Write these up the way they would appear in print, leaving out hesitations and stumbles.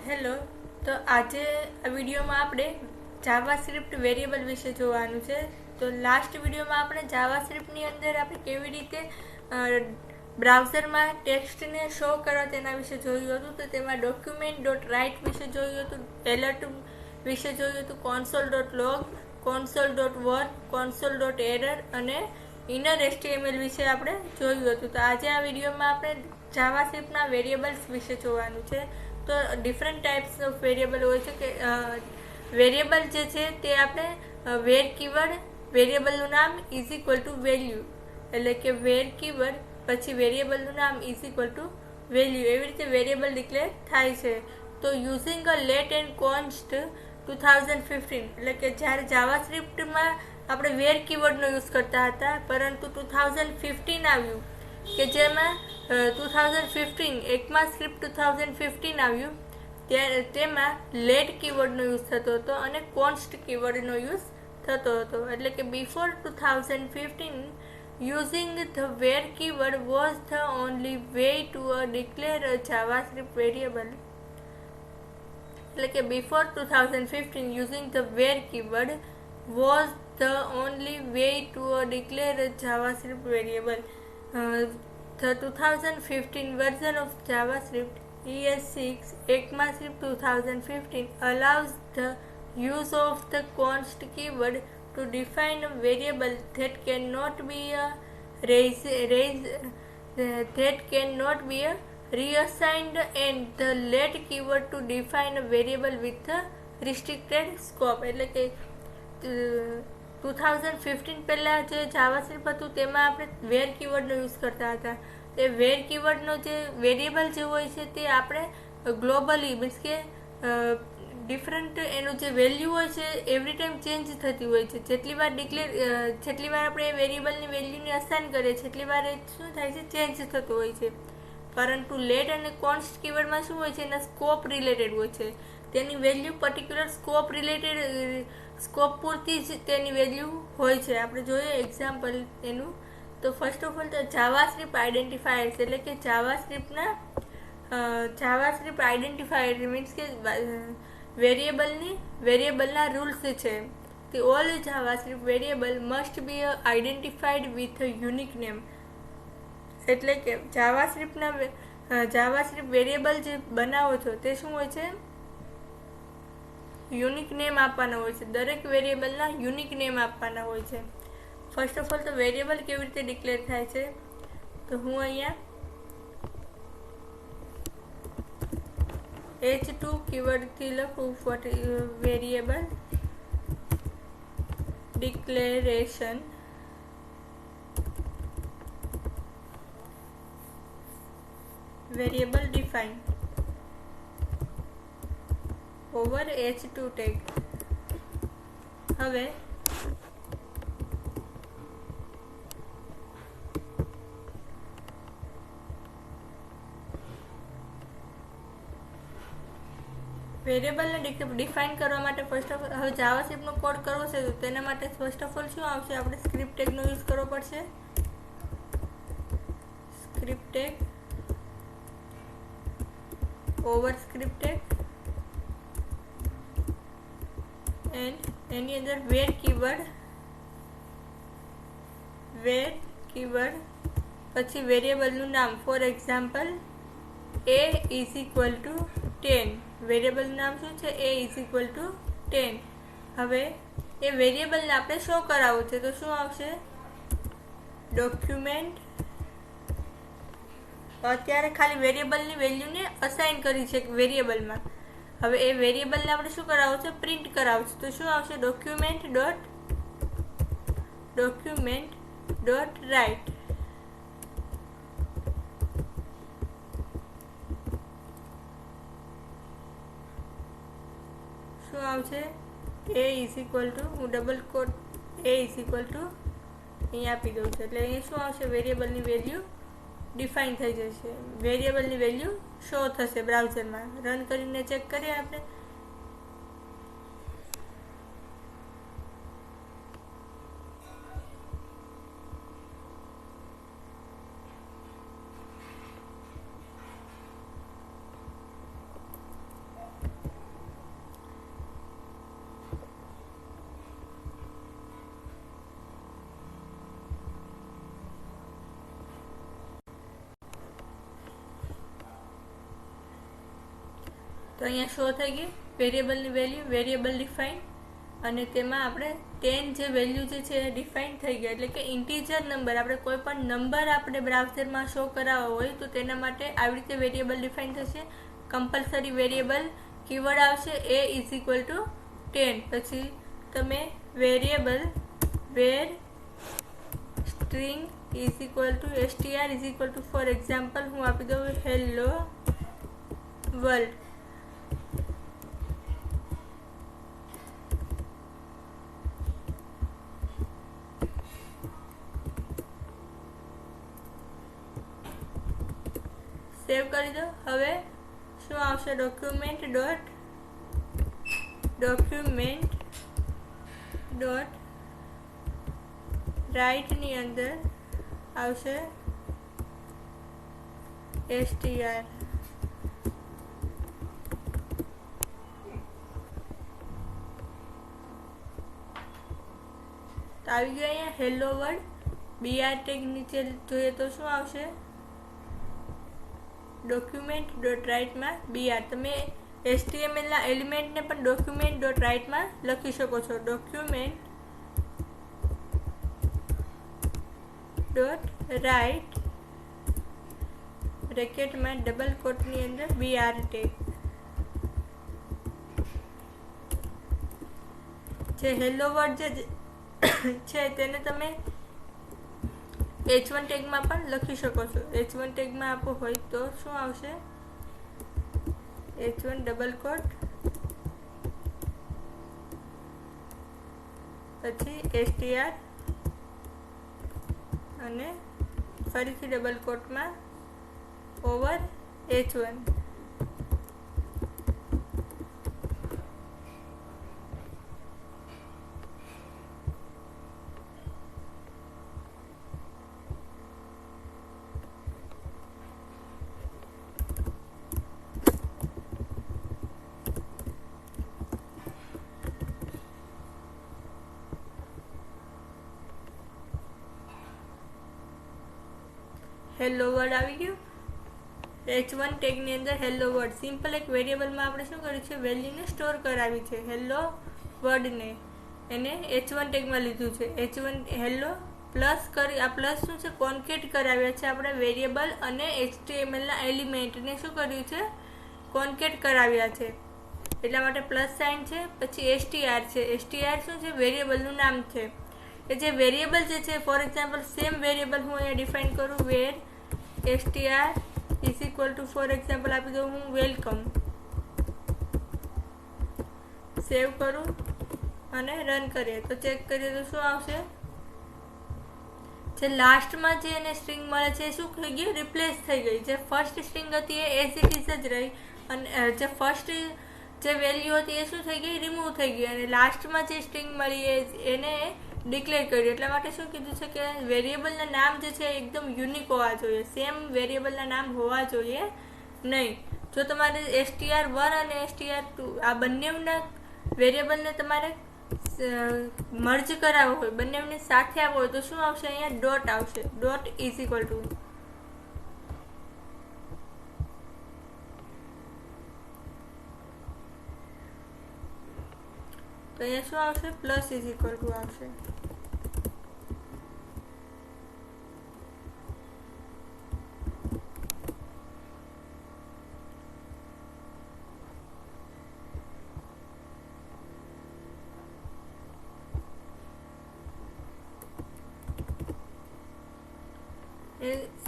Hello. તો આજે આ વિડીયોમાં આપણે જાવાસ્ક્રિપ્ટ વેરિયેબલ વિશે જોવાનું છે. તો લાસ્ટ વિડીયોમાં આપણે જાવાસ્ક્રિપ્ટની અંદર આપણે કેવી રીતે બ્રાઉઝરમાં ટેક્સ્ટને શો કરવા તેના વિશે જોયું હતું. તો તેમાં ડોક્યુમેન્ટ ડોટ રાઇટ વિશે જોયું હતું, એલર્ટ વિશે જોયું હતું, console dot log, console dot work, console dot error અને ઇનર HTML વિશે આપણે જોયું હતું. તો આજે આ વિડીયોમાં આપણે જાવાસ્ક્રિપ્ટના વેરિયેબલ્સ વિશે જોવાનું છે. તો ડિફરન્ટ ટાઈપ્સ ઓફ વેરિયેબલ હોય છે કે વેરિયેબલ જે છે તે આપણે વેર કીવર્ડ, વેરિયેબલનું નામ ઇઝ ઇક્વલ ટુ વેલ્યુ, એટલે કે વેર કીવર્ડ પછી વેરિયેબલનું નામ ઇઝ ઇક્વલ ટુ વેલ્યુ, એવી રીતે વેરિયેબલ ડિક્લેર થાય છે. તો યુઝિંગ અ લેટ એન્ડ કોન્સ્ટ 2015, એટલે કે જ્યારે જાવાસ્ક્રિપ્ટમાં આપણે વેર કીવર્ડનો યુઝ કરતા હતા, પરંતુ 2015 આવ્યું કે જેમાં 2015 ECMAScript 2015 આવ્યું ત્યારે તેમાં લેટ કીવર્ડનો યુઝ થતો હતો અને કોન્સ્ટ કીવર્ડનો યુઝ થતો હતો. એટલે કે before 2015 using the where keyword was the only way to declare a JavaScript variable. એટલે કે before 2015 using the where keyword was the only way to declare a JavaScript variable. The 2015 version of JavaScript ES6 ECMAScript 2015 allows the use of the const keyword to define a variable that cannot be reassigned, and the let keyword to define a variable with a restricted scope. એટલે કે 2015 પહેલાં જે JavaScript હતું તેમાં આપણે વેર કીવર્ડનો use કરતા હતા. તે વેર કીવર્ડનો જે વેરિયેબલ જે હોય છે તે આપણે ગ્લોબલી મીન્સ કે ડિફરન્ટ એનું જે વેલ્યુ હોય છે એવરી ટાઈમ ચેન્જ થતી હોય છે. જેટલી વાર આપણે એ વેરિયેબલની વેલ્યુને અસાઇન કરીએ છીએ એટલી વાર એ શું થાય છે, ચેન્જ થતું હોય છે. પરંતુ લેટ અને કોન્સ્ટ કીવર્ડમાં શું હોય છે, એના સ્કોપ રિલેટેડ હોય છે. તેની વેલ્યુ પર્ટિક્યુલર સ્કોપ પૂરતી જ તેની વેલ્યુ હોય છે. આપણે જોઈએ એક્ઝામ્પલ એનું. તો ફર્સ્ટ ઓફ ઓલ તો જાવાસ્ક્રિપ્ટ આઈડેન્ટિફાયર્સ, એટલે કે જાવાસ્ક્રિપ્ટ આઈડેન્ટિફાયર મીન્સ કે વેરિયેબલના રૂલ્સ છે. The all JavaScript variable must be identified with a unique name. એટલે કે જાવાસ્ક્રિપ્ટ વેરિયેબલ જે બનાવો છો તે શું હોય છે, યુનિક નેમ આપવાના હોય છે. દરેક વેરિયેબલના યુનિક નેમ આપવાના હોય છે. ફર્સ્ટ ઓફ ઓલ તો વેરિયેબલ કેવી રીતે ડિક્લેર થાય છે, તો હું અહીંયા H2 કીવર્ડથી લખું variable declaration variable define over H2 tag. હવે વેરિયેબલને ડિફાઇન કરવા માટે હવે જાવાસ્ક્રિપ્ટનો કોડ કરવો છે તો તેના માટે ફર્સ્ટ ઓફ ઓલ શું આવશે, આપણે સ્ક્રિપ્ટ ટેગનો યુઝ કરવો પડશે. Script tag over script tag and એની અંદર વેર કીવર્ડ પછી વેરિયેબલનું નામ. For example a is equal to 10. વેરિયેબલનું નામ શું છે, a ઇઝ ઇક્વલ ટુ 10. હવે એ વેરિયેબલને આપણે શો કરાવવું છે તો શું આવશે, ડોક્યુમેન્ટ. અત્યારે ખાલી વેરિયેબલની વેલ્યુને અસાઇન કરી છે વેરિયેબલમાં. હવે એ વેરિયેબલને આપણે શું કરાવવું છે, પ્રિન્ટ કરાવવું છે તો શું આવશે, ડોક્યુમેન્ટ ડોટ રાઇટ. શું આવશે, a ઇઝ ઇક્વલ ટુ, હું double quote a is equal to અહીંયા આપી દઉં છું. એટલે અહીંયા શું આવશે, વેરિયેબલની વેલ્યુ ડિફાઇન થઈ જશે, વેરિયેબલની વેલ્યુ શો થશે બ્રાઉઝરમાં. રન કરીને ચેક કરીએ આપણે. તો અહીંયા શો થઈ ગઈ વેરિયેબલની વેલ્યુ, વેરિયેબલ ડિફાઇન, અને તેમાં આપણે 10 જે વેલ્યુ જે છે એ ડિફાઇન થઈ ગયા. એટલે કે ઇન્ટીજર નંબર, આપણે કોઈ પણ નંબર આપણે બ્રાઉઝરમાં શો કરાવવો હોય તો તેના માટે આવી રીતે વેરિયેબલ ડિફાઇન થશે. કમ્પલસરી વેરિયેબલ કીવર્ડ આવશે a ઇઝ ઇક્વલ ટુ 10. પછી તમે variable var string is equal to str is equal to for example હું આપી દઉં હેલો વર્લ્ડ. સેવ કરી દો. હવે શું આવશે? ડોક્યુમેન્ટ ડોટ રાઇટની અંદર આવશે str. તો આવી ગયો અહીંયા હેલો વર્લ્ડ. BR ટેગ નીચે જોઈએ તો શું આવશે? ડોક્યુમેન્ટ ડોટ રાઇટમાં BR. તમે HTML ના એલિમેન્ટને પણ ડોક્યુમેન્ટ ડોટ રાઇટમાં લખી શકો છો. ડોક્યુમેન્ટ ડોટ રાઇટ બ્રેકેટમાં ડબલ કોટની અંદર BR ટેગ. જે હેલો વર્લ્ડ જે છે તેને તમે H1 ટેગમાં પણ લખી શકો છો. H1 ટેગમાં આપો હોય તો શું આવશે? H1 ડબલ કોટ પછી str અને ફરીથી ડબલ કોટમાં ઓવર H1. હેલો વર્ડ આવી ગયું. H1 ટેગની અંદર હેલો વર્ડ સિમ્પલ એક વેરિયેબલમાં આપણે શું કર્યું છે? વેલ્યુને સ્ટોર કરાવી છે. હેલો વર્ડને એને H1 ટેગમાં લીધું છે. H1 હેલો પ્લસ કરી, આ પ્લસ શું છે? કોન્કેટ કરાવ્યા છે આપણે વેરિયેબલ અને HTML ના એલિમેન્ટને શું કર્યું છે? કોન્કેટ કરાવ્યા છે. એટલા માટે પ્લસ સાઇન છે. પછી str છે. str શું છે? વેરિયેબલનું નામ છે. એ જે વેરિયેબલ જે છે, ફોર એક્ઝામ્પલ સેમ વેરિયેબલ હું અહીંયા ડિફાઇન કરું વેર str is equal to for example આપી દઉં હું વેલકમ. સેવ કરું અને રન કરીએ તો ચેક કરીએ તો શું આવશે? જે લાસ્ટમાં જે એને સ્ટ્રિંગ મળે છે એ શું થઈ ગયું? રિપ્લેસ થઈ ગઈ. જે ફર્સ્ટ સ્ટ્રિંગ હતી એ એઝ ઇટ ઇઝ જ રહી, અને જે ફર્સ્ટ જે વેલ્યુ હતી એ શું થઈ ગઈ? રિમૂવ થઈ ગઈ, અને લાસ્ટમાં જે સ્ટ્રિંગ મળી એને ડિક્લેર કર્યું. એટલા માટે શું કીધું છે કે વેરિયેબલના નામ જે છે એકદમ યુનિક હોવા જોઈએ. સેમ વેરિયેબલના નામ હોવા જોઈએ નહીં. જો તમારે str1 અને str2 આ બંનેના વેરિયેબલને તમારે મર્જ કરાવવો હોય, બંનેને સાથે આવવો હોય તો શું આવશે? અહીંયા ડોટ આવશે. ડોટ ઇઝ ઇક્વલ ટુ તો અહીંયા શું આવશે? પ્લસ ઇઝ ઇક્વલ ટુ આવશે.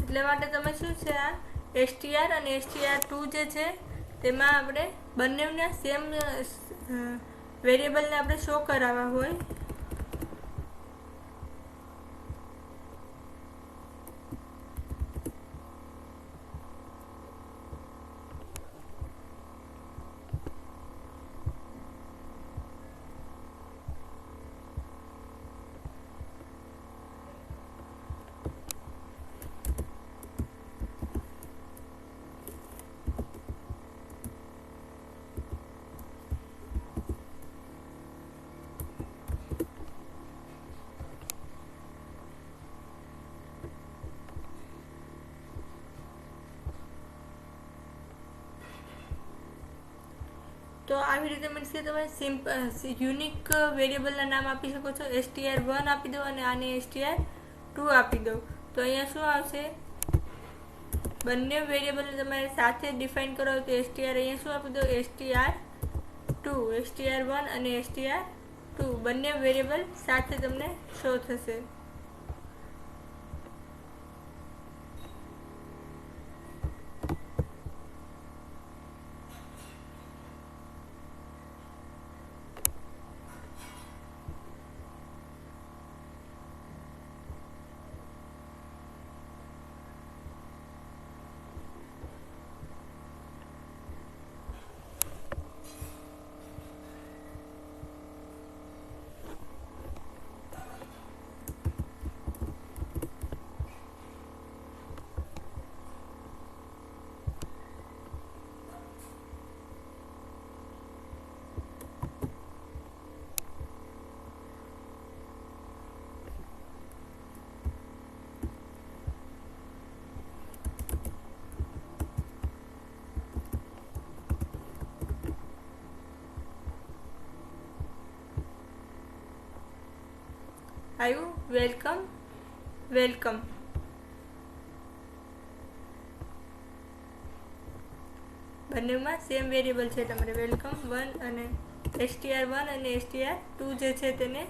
એટલે માટે તમે શું છે આ str અને str2 જે છે તેમાં આપણે બંનેના સેમ વેરિયેબલને આપણે શો કરાવવા હોય તો આવી રીતે મીન્સ કે તમે યુનિક વેરિયેબલના નામ આપી શકો છો. str1 આપી દો અને આને str2 આપી દો. તો અહીંયા શું આવશે, બંને વેરિયેબલને તમારે સાથે ડિફાઇન કરો તો str અહીંયા શું આપી દો, str2, str1 અને str2 બંને વેરિયેબલ સાથે તમને શો થશે. આવ્યું વેલકમ, વેલકમ. બંનેમાં સેમ વેરિયેબલ છે તમારે વેલકમ 1 અને str1 અને str2 જે છે તેને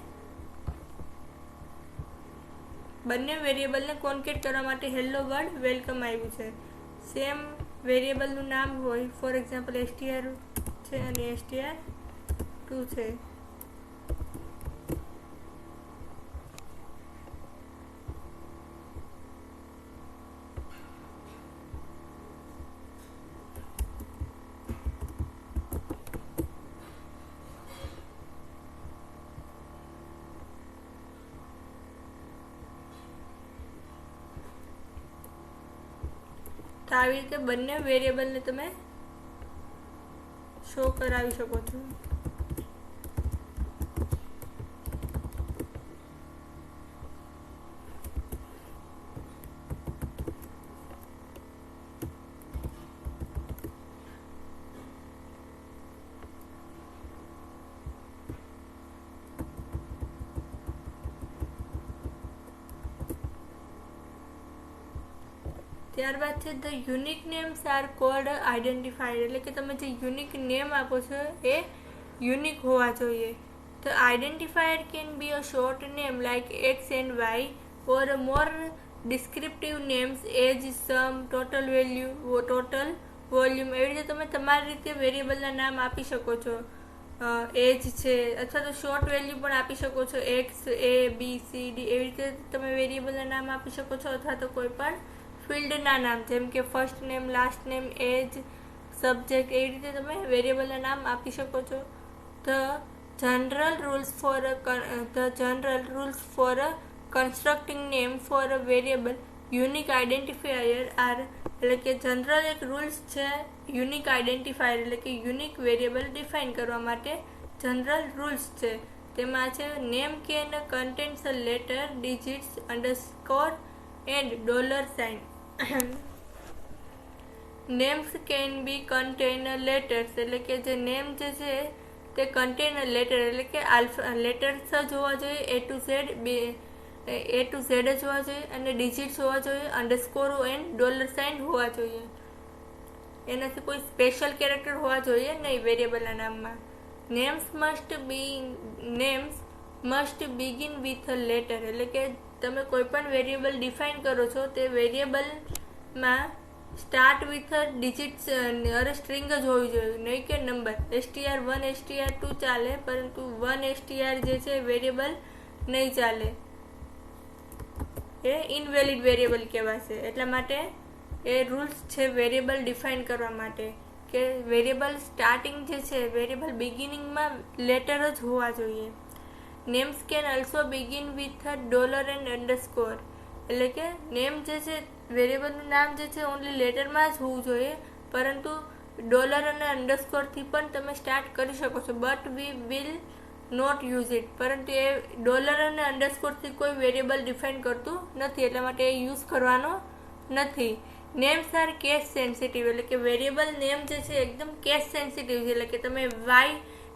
બંને વેરિયેબલને કોન્કેટ કરવા માટે હેલો વર્ડ વેલકમ આવ્યું છે. સેમ વેરિયેબલનું નામ હોય, ફોર એક્ઝામ્પલ str છે અને str2 છે. તો આવી રીતે બંને વેરિયેબલને તમે શો કરાવી શકો છો. ત્યારબાદ છે the unique names are called identifier, એટલે કે તમે જે યુનિક નેમ આપો છો એ યુનિક હોવા જોઈએ. The identifier can be a short name like x and y or more descriptive names age, sum, total value, total volume. એવી રીતે તમે તમારી રીતે વેરિયેબલના નામ આપી શકો છો. એજ છે અથવા તો શોર્ટ વેલ્યુ પણ આપી શકો છો, એક્સ, એ, બી, સી, ડી. એવી રીતે તમે વેરિયેબલના નામ આપી શકો છો અથવા તો કોઈ પણ ફિલ્ડના નામ જેમ કે first name, last name, age, subject, એવી રીતે તમે વેરિયેબલના નામ આપી શકો છો. The general rules for constructing name for a variable unique identifier are, એટલે કે જનરલ એક રૂલ્સ છે યુનિક આઈડેન્ટિફાયર એટલે કે યુનિક વેરિયેબલ ડિફાઇન કરવા માટે જનરલ રૂલ્સ છે. તેમાં છે name can contains a letter, digits, underscore and $. Names can be contain letters, એટલે કે જે નેમ જે છે તે કન્ટેન લેટર એટલે કે લેટર્સ જ હોવા જોઈએ, A to Z જ હોવા જોઈએ અને ડિજિટ્સ હોવા જોઈએ, અંડરસ્કોર એન્ડ $. હોવા જોઈએ. એનાથી કોઈ સ્પેશિયલ કેરેક્ટર હોવા જોઈએ નહીં વેરિયેબલના નામમાં. Names must begin with a letter, એટલે કે તમે કોઈ પણ વેરિયેબલ ડિફાઇન કરો છો તે વેરિયેબલમાં સ્ટાર્ટ વિથ ડિજિટ્સ સ્ટ્રિંગ જ હોવી જોઈએ, નહીં કે નંબર. str1 str2 ચાલે પરંતુ 1 str જે છે વેરિયેબલ નહીં ચાલે, એ ઇનવેલિડ વેરિયેબલ કહેવાશે. એટલા માટે એ રૂલ્સ છે વેરિયેબલ ડિફાઇન કરવા માટે કે વેરિયેબલ સ્ટાર્ટિંગ જે છે વેરિયેબલ બિગિનિંગમાં લેટર જ હોવા જોઈએ. Names can also begin with $&, એટલે કે નેમ જે છે વેરિયેબલનું નામ જે છે ઓનલી લેટરમાં જ હોવું જોઈએ, પરંતુ $& અને અંડરસ્કોરથી પણ તમે સ્ટાર્ટ કરી શકો છો. But we will not use it, પરંતુ એ $& અને અંડરસ્કોરથી કોઈ વેરિયેબલ ડિફાઇન કરતું નથી, એટલા માટે એ યુઝ કરવાનો નથી. નેમ્સ આર કેસ સેન્સિટિવ, એટલે કે વેરિયેબલ નેમ જે છે એકદમ કેસ સેન્સિટિવ છે, એટલે કે તમે વાય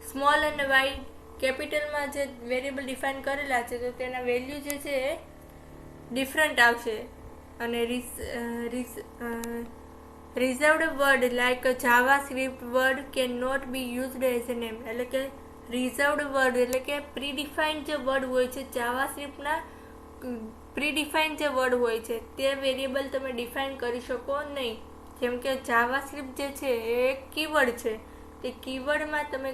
સ્મોલ અને વાય કેપિટલમાં જે વેરિયેબલ ડિફાઇન કરેલા છે તો તેના વેલ્યુ જે છે એ ડિફરન્ટ આવશે. અને reserved word like JavaScript word can not be used as a name, એટલે કે રિઝર્વડ વર્ડ એટલે કે પ્રીડિફાઇન્ડ જે વર્ડ હોય છે જાવા સ્ક્રિપ્ટના પ્રીડિફાઇન્ડ જે વર્ડ હોય છે તે વેરિયેબલ તમે ડિફાઇન કરી શકો નહીં. જેમ કે જાવા સ્ક્રિપ્ટ જે છે એ એક કીવર્ડ છે, તે કીવર્ડમાં તમે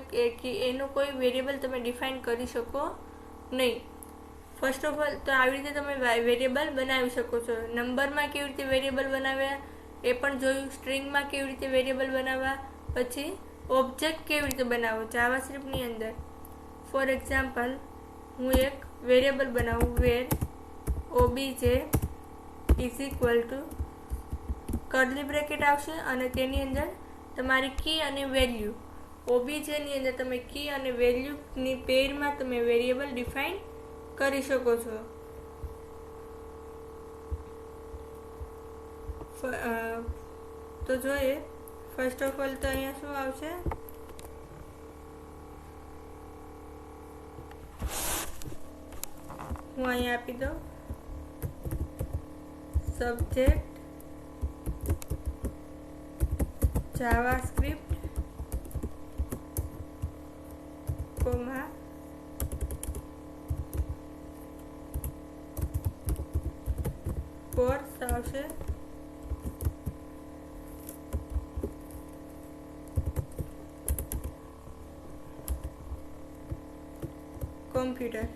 એનું કોઈ વેરિયેબલ તમે ડિફાઇન કરી શકો નહીં. ફર્સ્ટ ઓફ ઓલ તો આવી રીતે તમે વેરિયેબલ બનાવી શકો છો. નંબરમાં કેવી રીતે વેરિયેબલ બનાવ્યા એ પણ જોયું, સ્ટ્રિંગમાં કેવી રીતે વેરિયેબલ બનાવવા, પછી ઓબ્જેક્ટ કેવી રીતે બનાવો જાવા સ્ક્રિપ્ટની અંદર. ફોર એક્ઝામ્પલ હું એક વેરિયેબલ બનાવું વેર obj is equal two curly bracket આવશે અને તેની અંદર તમારી કી અને વેલ્યુ, ઓબીજેની અંદર તમે કી અને વેલ્યુની પેરમાં તમે વેરિયેબલ ડિફાઇન કરી શકો છો. તો જોઈએ ફર્સ્ટ ઓફ ઓલ તો અહીંયા શું આવશે, હું અહીંયા આપી દઉં સબ્જેક્ટ જાવાસ્ક્રિપ્ટ કોમા કોર્સ આવશે, કોમ્પ્યુટર.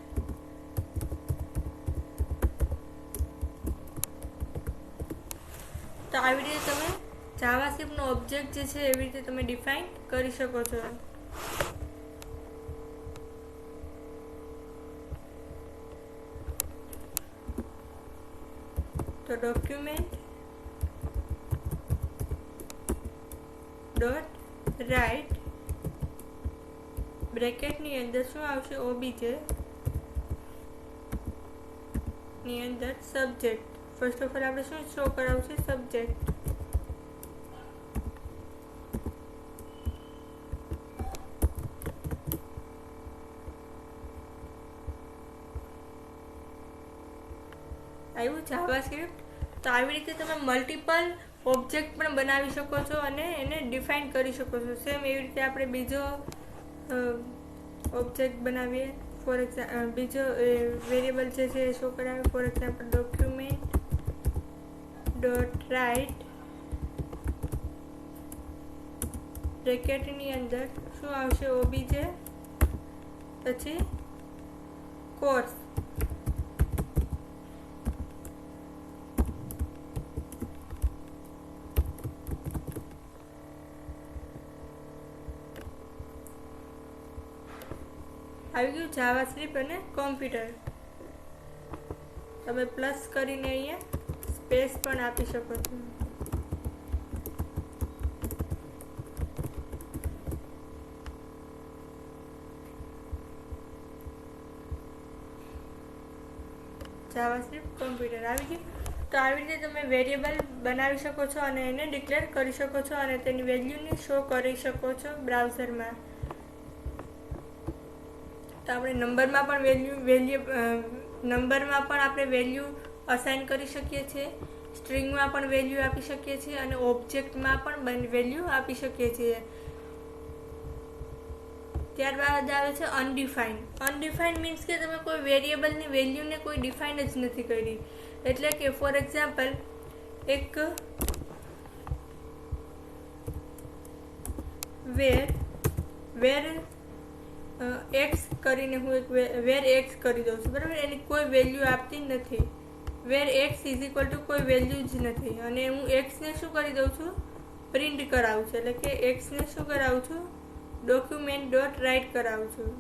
તો આવી રીતે તમે જાવાસ્ક્રિપ્ટનો ઓબ્જેક્ટ જે છે એવી રીતે તમે ડિફાઇન કરી શકો છો. તો ડોક્યુમેન્ટ ડોટ રાઇટ બ્રેકેટની અંદર શું આવશે ઓબીજે ની અંદર સબ્જેક્ટ. ફર્સ્ટ ઓફ ઓલ આપણે શું શો કરાવવું છે સબ્જેક્ટ. આવ્યું જાવાસ્ક્રિપ્ટ. તો આવી રીતે તમે મલ્ટિપલ ઓબ્જેક્ટ પણ બનાવી શકો છો અને એને ડિફાઇન કરી શકો છો. સેમ એવી રીતે આપણે બીજો ઓબ્જેક્ટ બનાવીએ. ફોર એક્ઝામ્પલ બીજો વેરિયેબલ જે છે એ શો કરાવે. For example document dot write બ્રેકેટની અંદર શું આવશે ઓબીજે પછી કોર્સ. આવી ગયું જાવાસ્ક્રિપ્ટ અને કોમ્પ્યુટર. તમે પ્લસ કરીને અહીંયા સ્પેસ પણ આપી શકો છો. જાવાસ્ક્રિપ્ટ કોમ્પ્યુટર આવી ગયું. તો આવી રીતે તમે વેરિયેબલ બનાવી શકો છો અને એને ડિક્લેર કરી શકો છો અને તેની વેલ્યુને શો કરી શકો છો બ્રાઉઝરમાં. તો આપણે નંબરમાં પણ નંબરમાં પણ આપણે વેલ્યુ અસાઇન કરી શકીએ છીએ, સ્ટ્રિંગમાં પણ વેલ્યુ આપી શકીએ છીએ અને ઓબ્જેક્ટમાં પણ વેલ્યુ આપી શકીએ છીએ. ત્યારબાદ આવે છે અનડિફાઇન. અનડિફાઇન મીન્સ કે તમે કોઈ વેરિયેબલની વેલ્યુને કોઈ ડિફાઇન જ નથી કરી. એટલે કે ફોર એક્ઝામ્પલ એક વેર એક્સ કરીને હું એક વેર એક્સ કરી દઉં છું, બરાબર. એની કોઈ વેલ્યુ આપતી નથી. વેર એક્સ ઇઝ ઇક્વલ ટુ કોઈ વેલ્યુ જ નથી અને હું એક્સને શું કરી દઉં છું પ્રિન્ટ કરાવું છું. એટલે કે એક્સને શું કરાવું છું ડોક્યુમેન્ટ ડોટ રાઇટ કરાવું છું.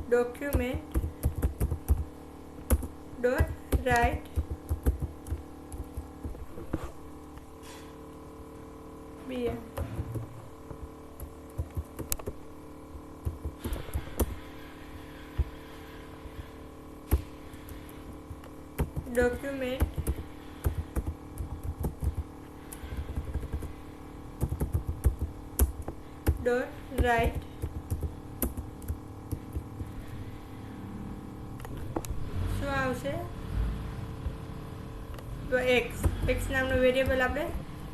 Document dot write BM. Document dot write શું આવશે તો એક્સ નામનો વેરિયેબલ આપણે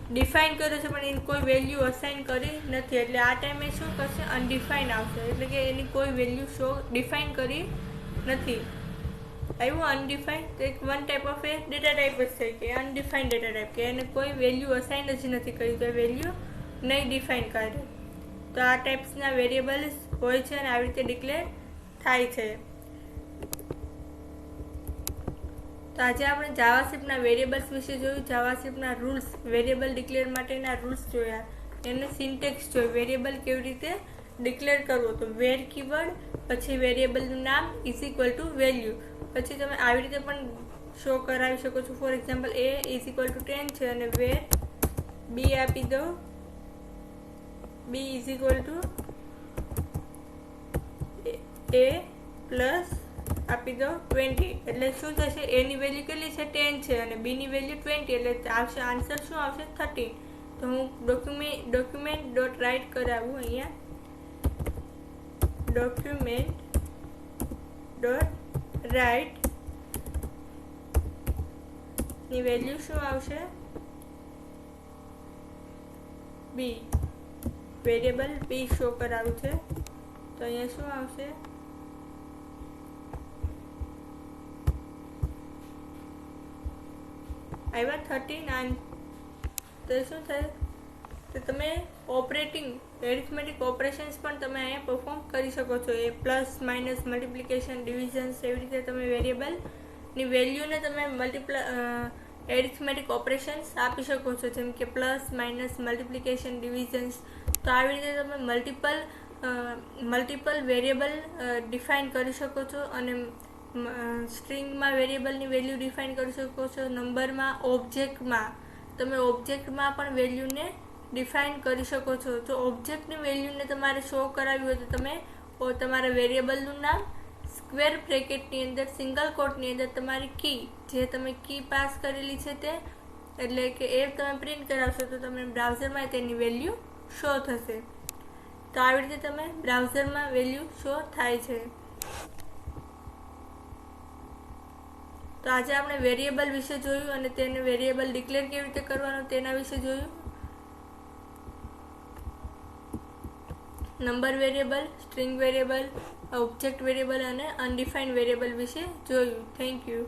ડિફાઇન કર્યો છે પણ એની કોઈ વેલ્યુ અસાઇન કરી નથી, એટલે આ ટાઈમે શું કરશે અનડિફાઇન આવશે, એટલે કે એની કોઈ વેલ્યુ ડિફાઇન કરી નથી. આવ્યું અનડિફાઇન તો એક one type of A data type જ છે કે અનડિફાઇન ડેટા ટાઈપ, કે એને કોઈ વેલ્યુ અસાઇન જ નથી કરી તો એ વેલ્યુ નહીં ડિફાઇન કરે. તો આ ટાઈપ્સના વેરિયેબલ્સ હોય છે અને આવી રીતે ડિક્લેર થાય છે. તો આજે આપણે જાવાસ્ક્રિપ્ટના વેરિયેબલ્સ વિશે જોયું, જાવાસ્ક્રિપ્ટના રૂલ્સ, વેરિયેબલ ડિક્લેર માટેના રૂલ્સ જોયા, એને સિન્ટેક્સ જોઈ, વેરિયેબલ કેવી રીતે ડિક્લેર કરવો, તો વેર કીવર્ડ, પછી વેરિયેબલનું નામ ઇઝ ઇક્વલ ટુ વેલ્યુ, પછી તમે આવી રીતે પણ શો કરાવી શકો છો. For example a is equal to 10 છે અને વેર બી આપી દો, b is equal to a plus આપી દો 20, એટલે શું થશે એની વેલ્યુ કેટલી છે 10 છે અને બીની વેલ્યુ 20, એટલે આવશે આન્સર શું આવશે 13. તો હું ડોક્યુમેન્ટ ડોટ રાઇટ કરાવું, અહીંયા ડોક્યુમેન્ટ ડોટ રાઇટ ની વેલ્યુ શું આવશે બી, વેરિયેબલ બી શો કરાવું છે તો અહીંયા શું આવશે આવ્યા 13. તો શું થાય તો તમે ઓપરેટિંગ એરિથમેટિક ઓપરેશન્સ પણ તમે અહીંયા પરફોર્મ કરી શકો છો. એ પ્લસ માઇનસ મલ્ટિપ્લિકેશન ડિવિઝન્સ એવી રીતે તમે વેરિયેબલની વેલ્યુને તમે એરિથમેટિક ઓપરેશન્સ આપી શકો છો, જેમ કે પ્લસ માઇનસ મલ્ટિપ્લિકેશન ડિવિઝન્સ. તો આવી રીતે તમે મલ્ટિપલ વેરિયેબલ ડિફાઇન કરી શકો છો અને સ્ટ્રિંગમાં વેરિયેબલની વેલ્યુ ડિફાઇન કરી શકો છો, નંબરમાં ઓબ્જેક્ટમાં તમે ઓબ્જેક્ટમાં પણ વેલ્યુને ડિફાઇન કરી શકો છો. તો ઓબ્જેક્ટની વેલ્યુને તમારે શો કરાવી હોય તો તમે તમારા વેરિયેબલનું નામ સ્ક્વેર બ્રેકેટની અંદર સિંગલ કોટની અંદર તમારી કી, જે તમે કી પાસ કરેલી છે તે, એટલે કે એ તમે પ્રિન્ટ કરાવશો તો તમને બ્રાઉઝરમાં તેની વેલ્યુ શો થશે. તો આવી રીતે તમે બ્રાઉઝરમાં વેલ્યુ શો થાય છે. તો આજે આપણે વેરિયેબલ વિશે જોયું અને તેને વેરિયેબલ ડિક્લેર કેવી રીતે કરવાનું તેના વિશે જોયું. Number variable, string variable, object variable અને અનડિફાઇન્ડ વેરિયેબલ વિશે જોયું. Thank you.